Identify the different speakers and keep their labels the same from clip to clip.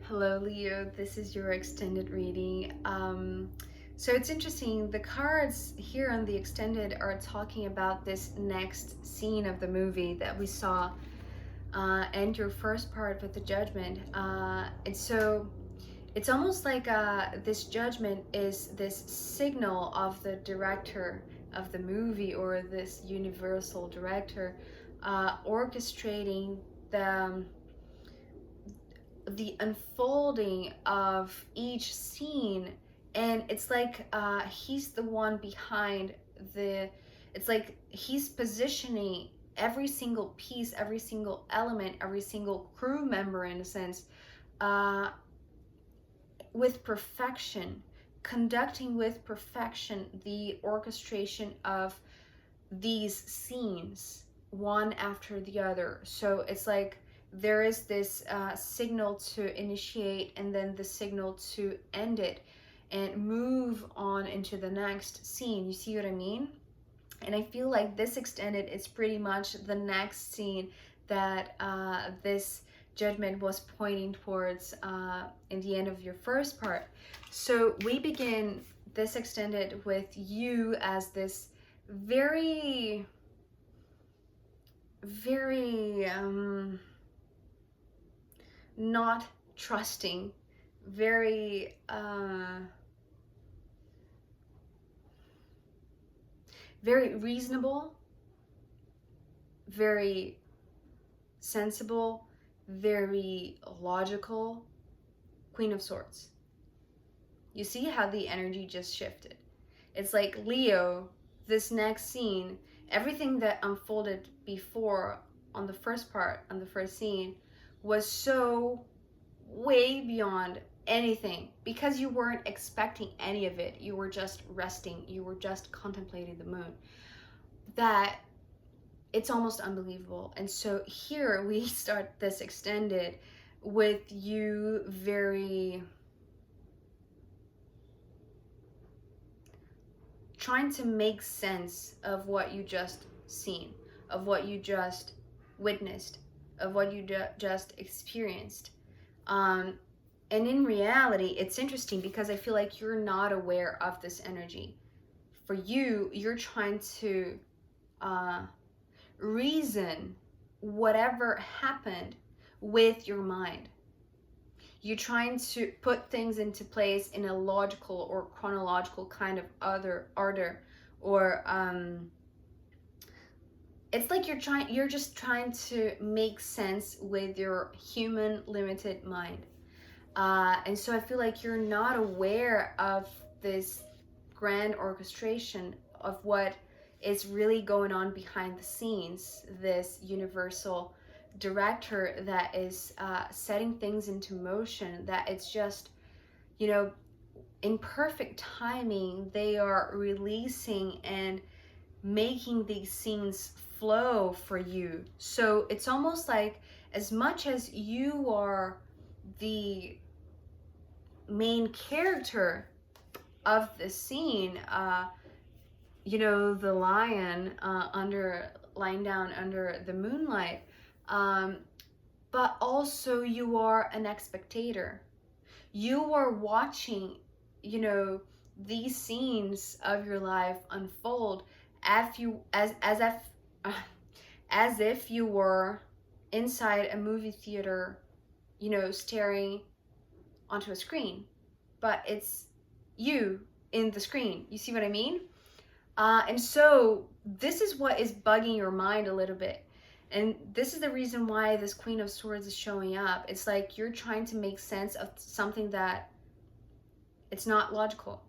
Speaker 1: Hello Leo, this is your extended reading. So it's interesting, the cards here on the extended are talking about this next scene of the movie that we saw, and your first part with the judgment. And so it's almost like this judgment is this signal of the director of the movie, or this universal director orchestrating the unfolding of each scene. And it's like he's the one behind the, it's like he's positioning every single piece, every single element, every single crew member in a sense, with perfection, conducting with perfection the orchestration of these scenes one after the other. So it's like there is this signal to initiate, and then the signal to end it and move on into the next scene. You see what I mean? And I feel like this extended is pretty much the next scene that this judgment was pointing towards in the end of your first part. So we begin this extended with you as this very not trusting, very very reasonable, very sensible, very logical Queen of Swords. You see how the energy just shifted. It's like Leo, this next scene, everything that unfolded before on the first part, on the first scene, was so way beyond anything, because you weren't expecting any of it. You were just resting, you were just contemplating the moon, that it's almost unbelievable. And so here we start this extended with you very trying to make sense of what you just seen, of what you just witnessed, of what you just experienced. And in reality, it's interesting because I feel like you're not aware of this energy. For you, you're trying to reason whatever happened with your mind. You're trying to put things into place in a logical or chronological kind of order, or it's like you're just trying to make sense with your human limited mind. And so I feel like you're not aware of this grand orchestration of what is really going on behind the scenes, this universal director that is setting things into motion, that it's just, you know, in perfect timing, they are releasing and making these scenes flow for you. So it's almost like, as much as you are the main character of the scene, you know, the lion lying down under the moonlight, but also you are an spectator. You are watching, you know, these scenes of your life unfold as if you were inside a movie theater, you know, staring onto a screen, but it's you in the screen. You see what I mean? And so this is what is bugging your mind a little bit. And this is the reason why this Queen of Swords is showing up. It's like you're trying to make sense of something that it's not logical.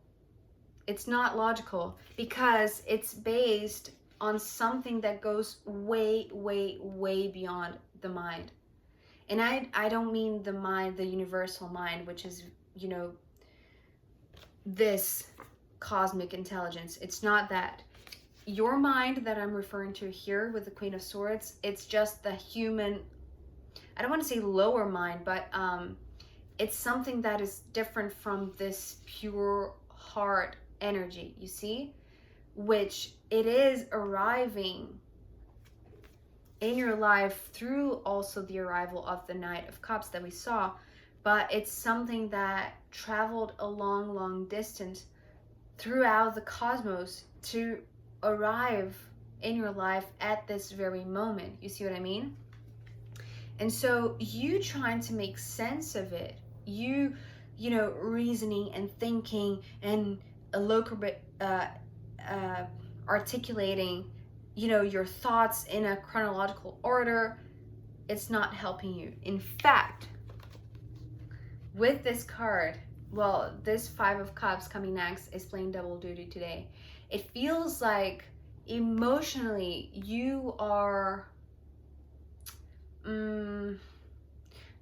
Speaker 1: It's not logical because it's based on something that goes way, way, way beyond the mind. And I don't mean the mind, the universal mind, which is, you know, this cosmic intelligence. It's not that. Your mind that I'm referring to here with the Queen of Swords, it's just the human, I don't want to say lower mind, but it's something that is different from this pure heart energy, you see, which it is arriving in your life through also the arrival of the Knight of Cups that we saw. but it's something that traveled a long, long distance throughout the cosmos to arrive in your life at this very moment. You see what I mean? And so you trying to make sense of it, you know, reasoning and thinking and articulating, you know, your thoughts in a chronological order, it's not helping you. In fact, with this card, well, this Five of Cups coming next is playing double duty today. It feels like emotionally you are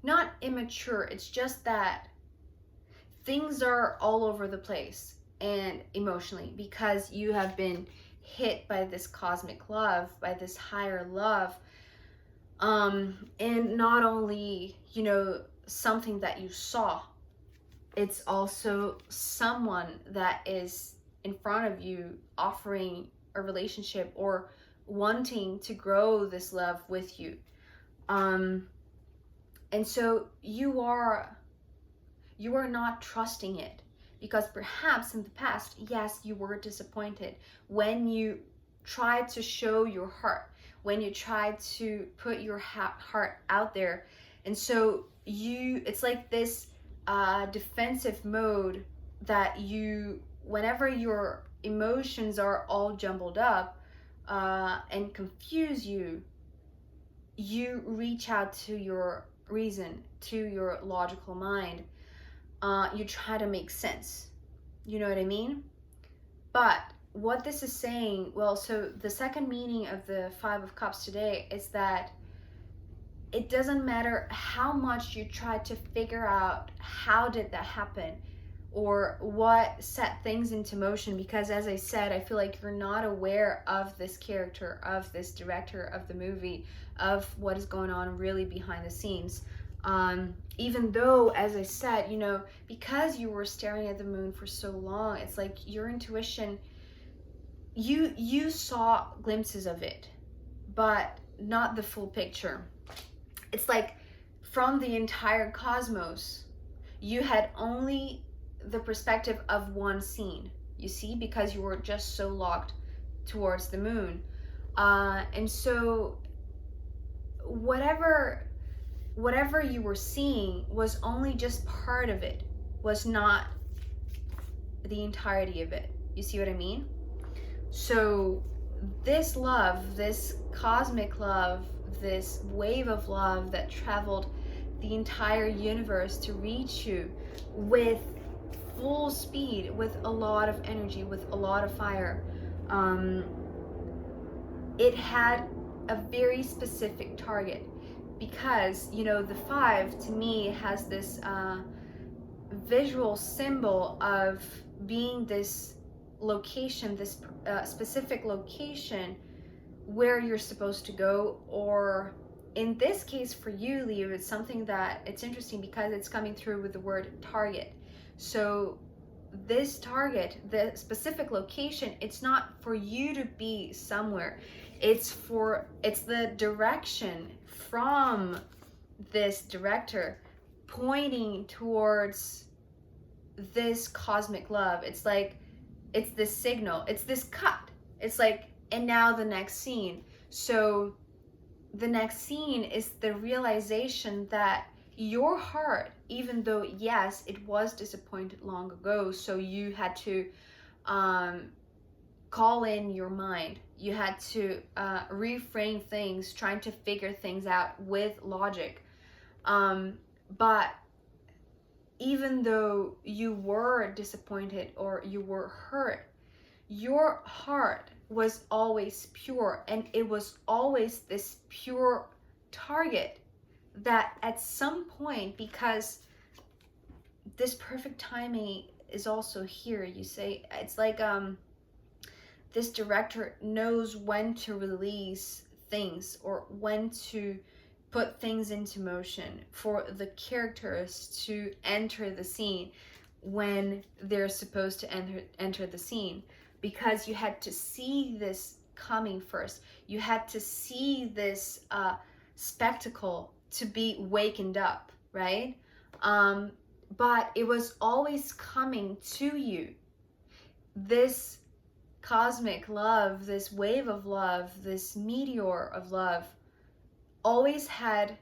Speaker 1: not immature. It's just that things are all over the place and emotionally, because you have been hit by this cosmic love, by this higher love, and not only, you know, something that you saw, it's also someone that is in front of you offering a relationship or wanting to grow this love with you. And so you are not trusting it, because perhaps in the past, yes, you were disappointed when you tried to show your heart, when you tried to put your heart out there. And so it's like this defensive mode that you, whenever your emotions are all jumbled up and confuse you, you reach out to your reason, to your logical mind. You try to make sense. You know what I mean? But what this is saying, well, so the second meaning of the Five of Cups today is that it doesn't matter how much you try to figure out how did that happen or what set things into motion, because as I said, I feel like you're not aware of this character, of this director of the movie, of what is going on really behind the scenes. Even though, as I said, you know, because you were staring at the moon for so long, it's like your intuition, you saw glimpses of it, but not the full picture. It's like from the entire cosmos, you had only the perspective of one scene, you see, because you were just so locked towards the moon. And so whatever you were seeing was only just part of it, was not the entirety of it. You see what I mean? So this love, this cosmic love, this wave of love that traveled the entire universe to reach you with full speed, with a lot of energy, with a lot of fire, it had a very specific target. Because, you know, the five to me has this visual symbol of being this location, this specific location where you're supposed to go. Or in this case for you, Leo, it's something that it's interesting because it's coming through with the word target. So this target, the specific location, it's not for you to be somewhere. It's the direction from this director pointing towards this cosmic love. It's like, it's this signal, it's this cut. It's like, and now the next scene. So the next scene is the realization that your heart, even though, yes, it was disappointed long ago, so you had to call in your mind. You had to reframe things, trying to figure things out with logic. But even though you were disappointed or you were hurt, your heart was always pure, and it was always this pure target that at some point, because this perfect timing is also here, you say, it's like this director knows when to release things or when to put things into motion for the characters to enter the scene when they're supposed to enter the scene. Because you had to see this coming first. You had to see this spectacle to be wakened up, right? But it was always coming to you. This cosmic love, this wave of love, this meteor of love always had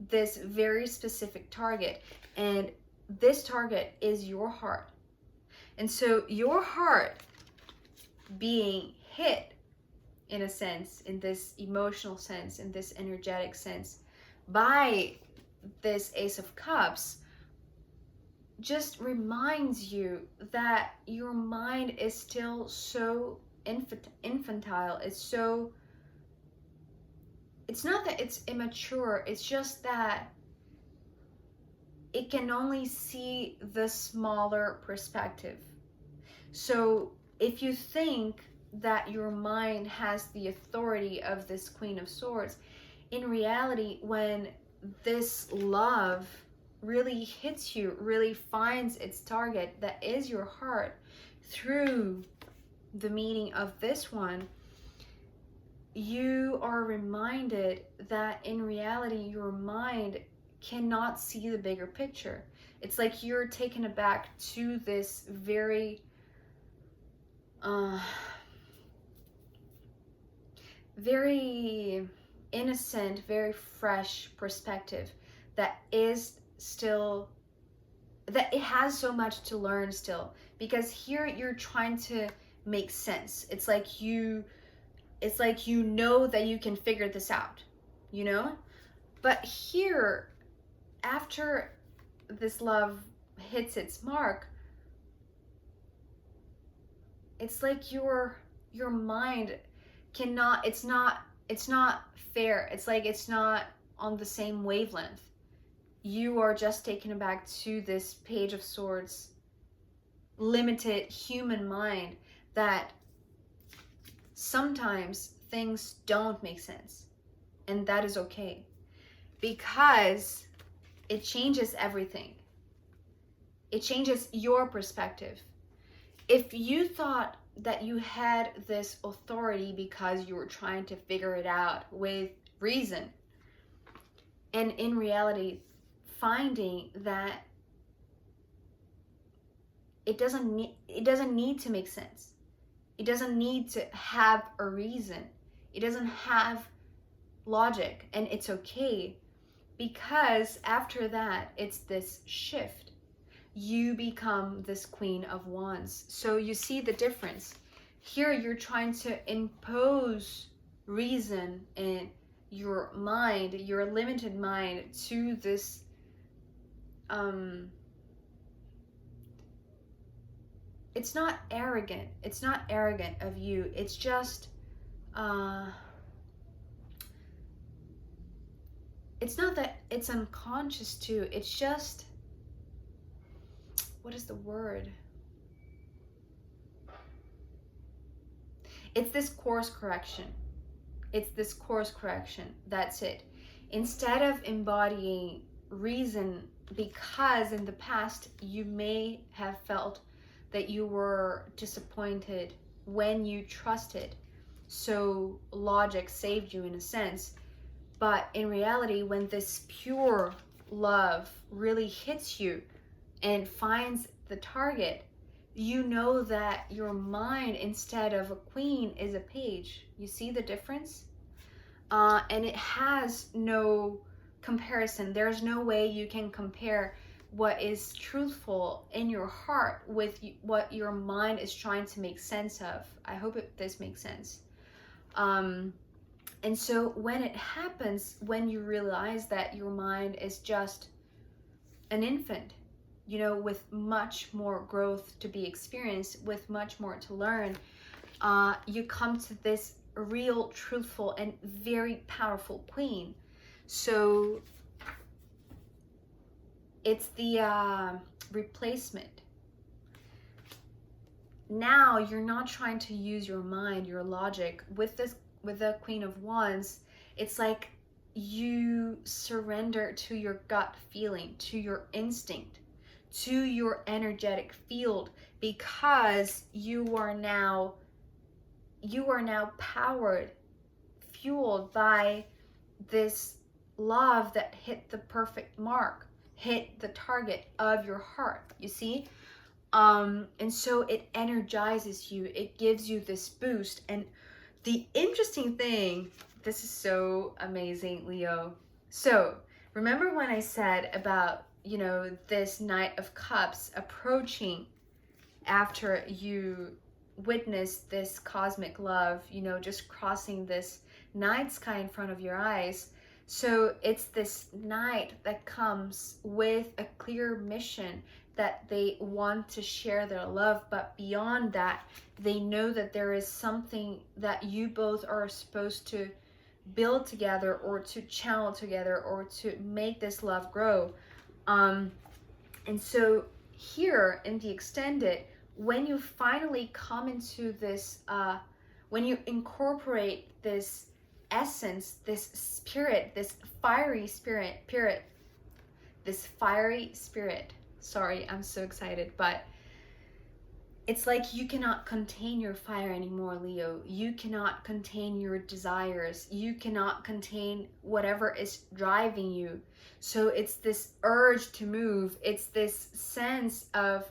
Speaker 1: this very specific target, and this target is your heart. And so your heart being hit, in a sense, in this emotional sense, in this energetic sense, by this Ace of Cups, just reminds you that your mind is still so infantile. It's not that it's immature, it's just that it can only see the smaller perspective. So if you think that your mind has the authority of this Queen of Swords, in reality, when this love really hits you, really finds its target, that is your heart, through the meaning of this one, you are reminded that in reality, your mind cannot see the bigger picture. It's like you're taken aback to this very very innocent, very fresh perspective that is still, that it has so much to learn still, because here you're trying to make sense. It's like you know that you can figure this out, you know? But here, after this love hits its mark, it's like your mind cannot, it's not fair. It's like it's not on the same wavelength. You are just taken aback to this Page of Swords, limited human mind, that sometimes things don't make sense, and that is okay, because it changes everything. It changes your perspective. If you thought that you had this authority because you were trying to figure it out with reason, and in reality finding that it doesn't need to make sense. It doesn't need to have a reason. It doesn't have logic, and it's okay, because after that, it's this shift. You become this Queen of Wands. So you see the difference. Here you're trying to impose reason in your mind, your limited mind, to this it's not arrogant. It's not arrogant of you. It's just it's not that it's unconscious too. It's just, what is the word? It's this course correction. It's this course correction. That's it. Instead of embodying reason, because in the past you may have felt that you were disappointed when you trusted, so logic saved you in a sense. But in reality, when this pure love really hits you and finds the target, you know that your mind, instead of a queen, is a page. You see the difference? And it has no comparison. There's no way you can compare what is truthful in your heart with what your mind is trying to make sense of. I hope this makes sense. And so when it happens, when you realize that your mind is just an infant, you know, with much more growth to be experienced, with much more to learn, you come to this real, truthful, and very powerful queen. So it's the replacement. Now you're not trying to use your mind, your logic. With the Queen of Wands, it's like you surrender to your gut feeling, to your instinct, to your energetic field, because you are now powered, fueled by this love that hit the perfect mark. hit the target of your heart, you see? And so it energizes you, it gives you this boost. And the interesting thing, this is so amazing, Leo. So remember when I said about, you know, this Knight of Cups approaching after you witness this cosmic love, you know, just crossing this night sky in front of your eyes. So it's this knight that comes with a clear mission that they want to share their love, but beyond that, they know that there is something that you both are supposed to build together, or to channel together, or to make this love grow. And so here in the extended, when you finally come into this, when you incorporate this essence, this spirit, this fiery spirit, sorry, I'm so excited, but it's like you cannot contain your fire anymore, Leo. You cannot contain your desires. You cannot contain whatever is driving you. So it's this urge to move. It's this sense of,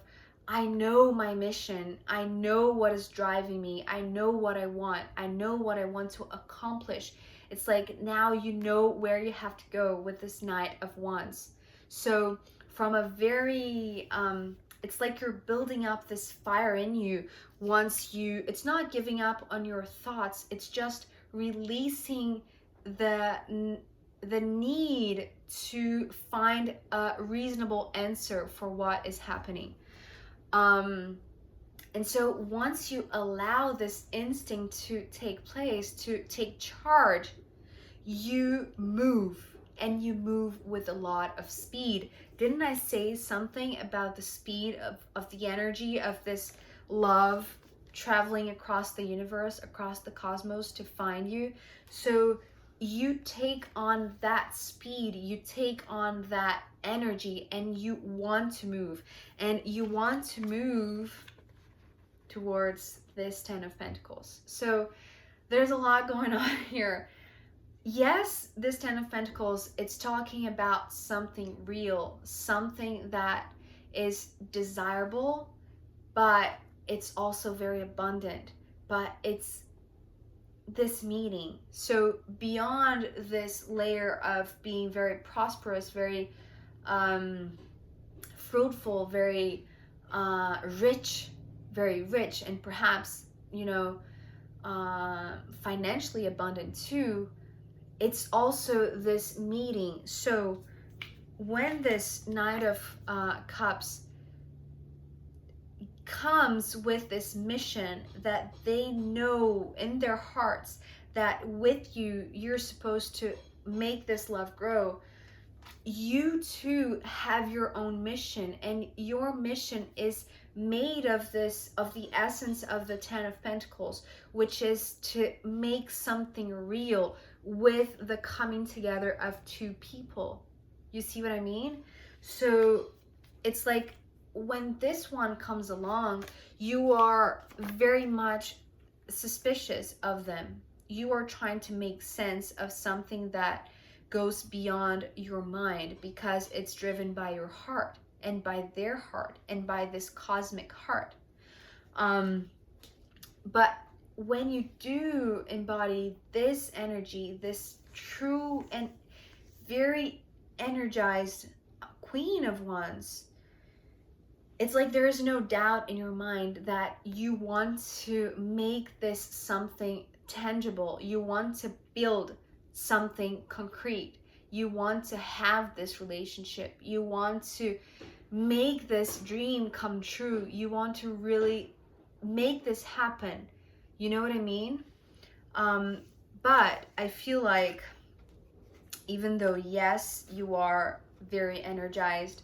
Speaker 1: I know my mission. I know what is driving me. I know what I want. I know what I want to accomplish. It's like now you know where you have to go with this Knight of Wands. So from a very, it's like you're building up this fire in you. Once you, it's not giving up on your thoughts, it's just releasing the need to find a reasonable answer for what is happening. And so once you allow this instinct to take place, to take charge, you move, and you move with a lot of speed. Didn't I say something about the speed of the energy of this love traveling across the universe, across the cosmos to find you? So you take on that speed, you take on that energy, and you want to move. And you want to move towards this Ten of Pentacles. So there's a lot going on here. Yes, this Ten of Pentacles, it's talking about something real, something that is desirable, but it's also very abundant. But it's this meeting. So beyond this layer of being very prosperous, very fruitful, very rich, and perhaps, you know, financially abundant too, it's also this meeting. So when this Knight of Cups comes with this mission that they know in their hearts that with you, you're supposed to make this love grow, you too have your own mission, and your mission is made of this, of the essence of the Ten of Pentacles, which is to make something real with the coming together of two people. You see what I mean? So it's like when this one comes along, you are very much suspicious of them. You are trying to make sense of something that goes beyond your mind, because it's driven by your heart and by their heart and by this cosmic heart. But when you do embody this energy, this true and very energized Queen of Wands, it's like there is no doubt in your mind that you want to make this something tangible. You want to build something concrete. You want to have this relationship. You want to make this dream come true. You want to really make this happen. You know what I mean? But I feel like even though, yes, you are very energized,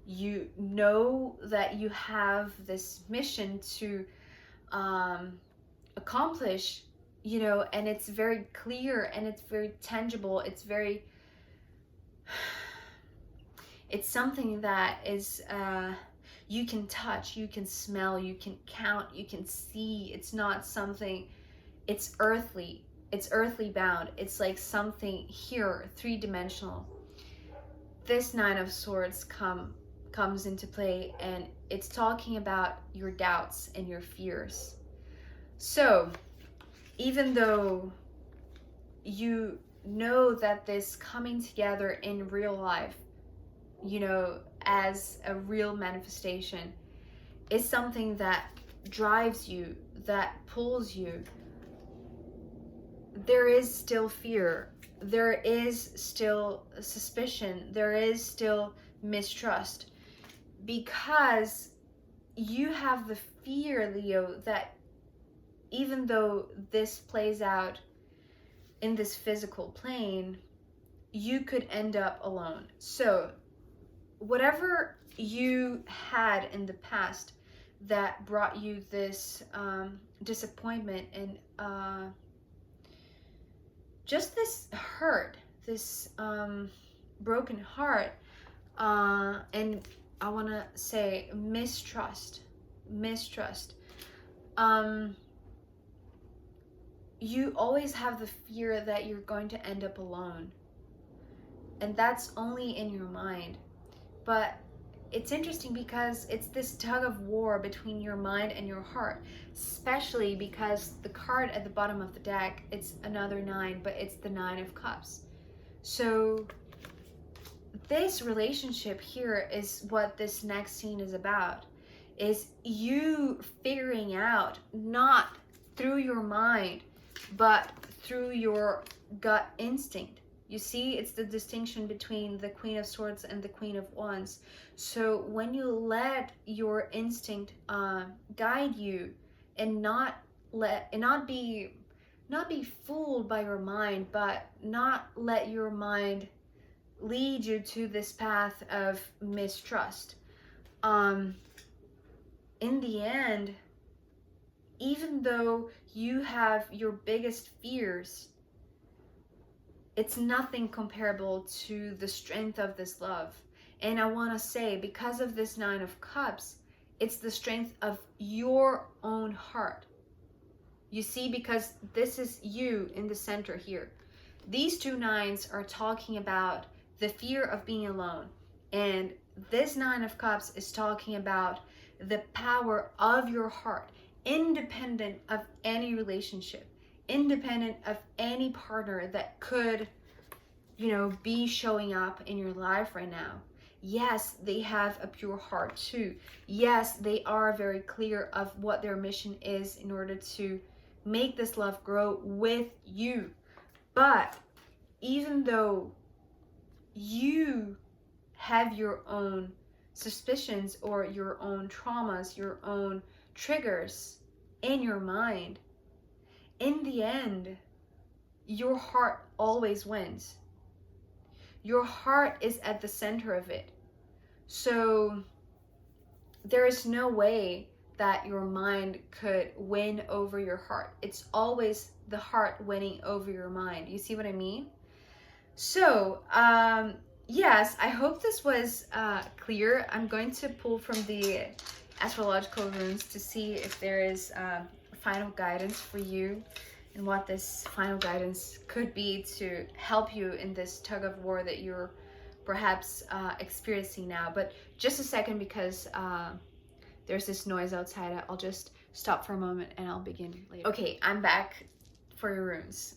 Speaker 1: you know that you have this mission to accomplish, you know, and it's very clear and it's very tangible. It's very, it's something that is, you can touch, you can smell, you can count, you can see. It's not something, it's earthly bound. It's like something here, three-dimensional. this Nine of Swords comes into play, and it's talking about your doubts and your fears. So even though you know that this coming together in real life, you know, as a real manifestation, is something that drives you, that pulls you, there is still fear, there is still suspicion, there is still mistrust, because you have the fear, Leo, that even though this plays out in this physical plane, you could end up alone. So whatever you had in the past that brought you this disappointment and just this hurt, this broken heart, and I want to say mistrust, you always have the fear that you're going to end up alone, and that's only in your mind. But it's interesting because it's this tug of war between your mind and your heart, especially because the card at the bottom of the deck, it's another 9, but it's the 9 of Cups. So this relationship here is what this next scene is about, is you figuring out, not through your mind, but through your gut instinct. You see, it's the distinction between the Queen of Swords and the Queen of Wands. So when you let your instinct guide you, and not be fooled by your mind, but not let your mind lead you to this path of mistrust. In the end, even though you have your biggest fears, it's nothing comparable to the strength of this love. And I want to say, because of this 9 of Cups, it's the strength of your own heart. You see, because this is you in the center here. These two 9s are talking about the fear of being alone. And this 9 of Cups is talking about the power of your heart, independent of any relationship, independent of any partner that could, you know, be showing up in your life right now. Yes, they have a pure heart too. Yes, they are very clear of what their mission is in order to make this love grow with you. But even though you have your own suspicions or your own traumas, your own triggers in your mind, in the end, your heart always wins. Your heart is at the center of it. So there is no way that your mind could win over your heart. It's always the heart winning over your mind. You see what I mean? So, yes, I hope this was clear. I'm going to pull from the astrological runes to see if there is final guidance for you, and what this final guidance could be to help you in this tug of war that you're perhaps experiencing now. But just a second, because there's this noise outside. I'll just stop for a moment and I'll begin later. Okay, I'm back for your runes.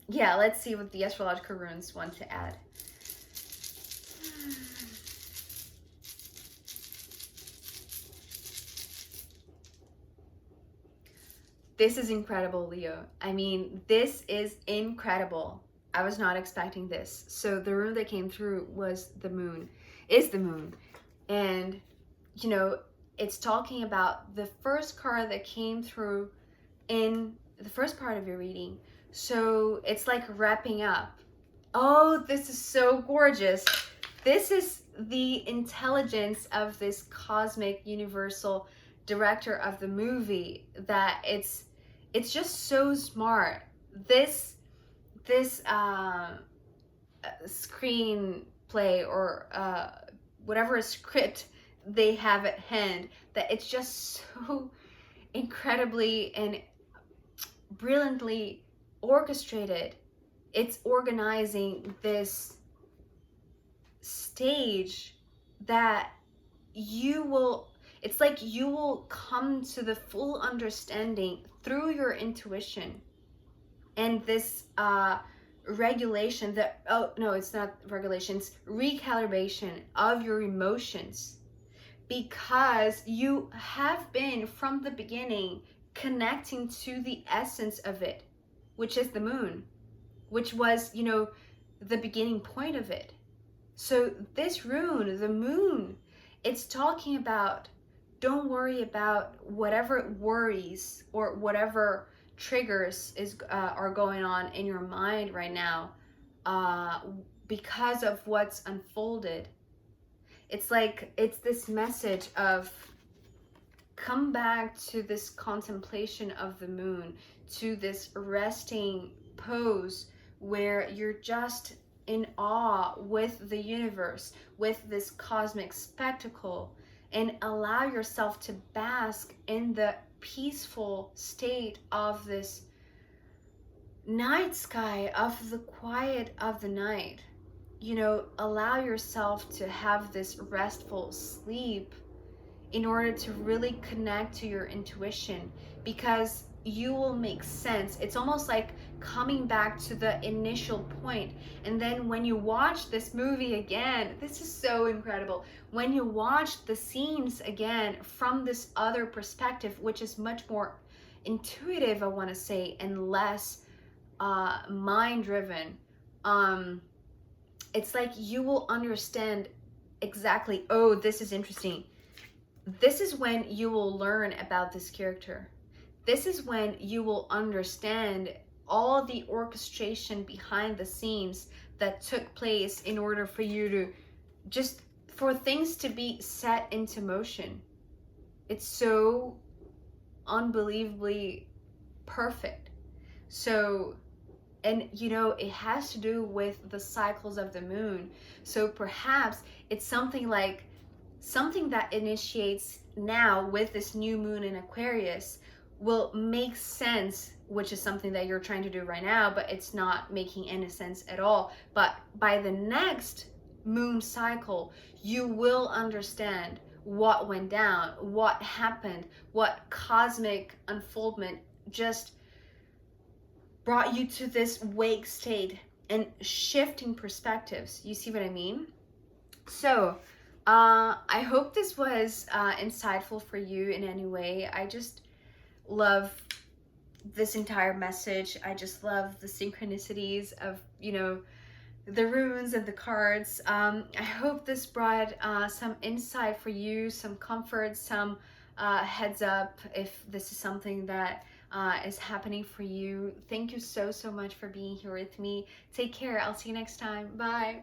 Speaker 1: Yeah, let's see what the astrological runes want to add. This is incredible, Leo. I mean, this is incredible. I was not expecting this. So the rune that came through was the moon, is the moon. And, you know, it's talking about the first card that came through in the first part of your reading. So it's like wrapping up. Oh, this is so gorgeous. This is the intelligence of this cosmic universal director of the movie, that it's just so smart. This screenplay or whatever script they have at hand, that it's just so incredibly and brilliantly orchestrated. It's organizing this stage that you will, it's like you will come to the full understanding through your intuition and this regulation that, oh no, it's not regulations, recalibration of your emotions, because you have been from the beginning connecting to the essence of it, which is the moon, which was, you know, the beginning point of it. So this rune, the moon, it's talking about, don't worry about whatever worries or whatever triggers are going on in your mind right now, because of what's unfolded. It's like, it's this message of come back to this contemplation of the moon, to this resting pose where you're just in awe with the universe, with this cosmic spectacle, and allow yourself to bask in the peaceful state of this night sky, of the quiet of the night. You know, allow yourself to have this restful sleep in order to really connect to your intuition, because you will make sense. It's almost like coming back to the initial point. And then when you watch this movie again, this is so incredible. When you watch the scenes again from this other perspective, which is much more intuitive, I want to say, and less mind driven, it's like you will understand exactly, oh, this is interesting. This is when you will learn about this character. This is when you will understand all the orchestration behind the scenes that took place in order for you to just, for things to be set into motion. It's so unbelievably perfect. So, and you know, it has to do with the cycles of the moon. So perhaps it's something like, something that initiates now with this new moon in Aquarius will make sense, which is something that you're trying to do right now, but it's not making any sense at all. But by the next moon cycle, you will understand what went down, what happened, what cosmic unfoldment just brought you to this wake state and shifting perspectives. You see what I mean? So, I hope this was insightful for you in any way. I just love this entire message. I just love the synchronicities of, you know, the runes and the cards. I hope this brought some insight for you, some comfort, some heads up if this is something that is happening for you. Thank you so much for being here with me. Take care. I'll see you next time. Bye.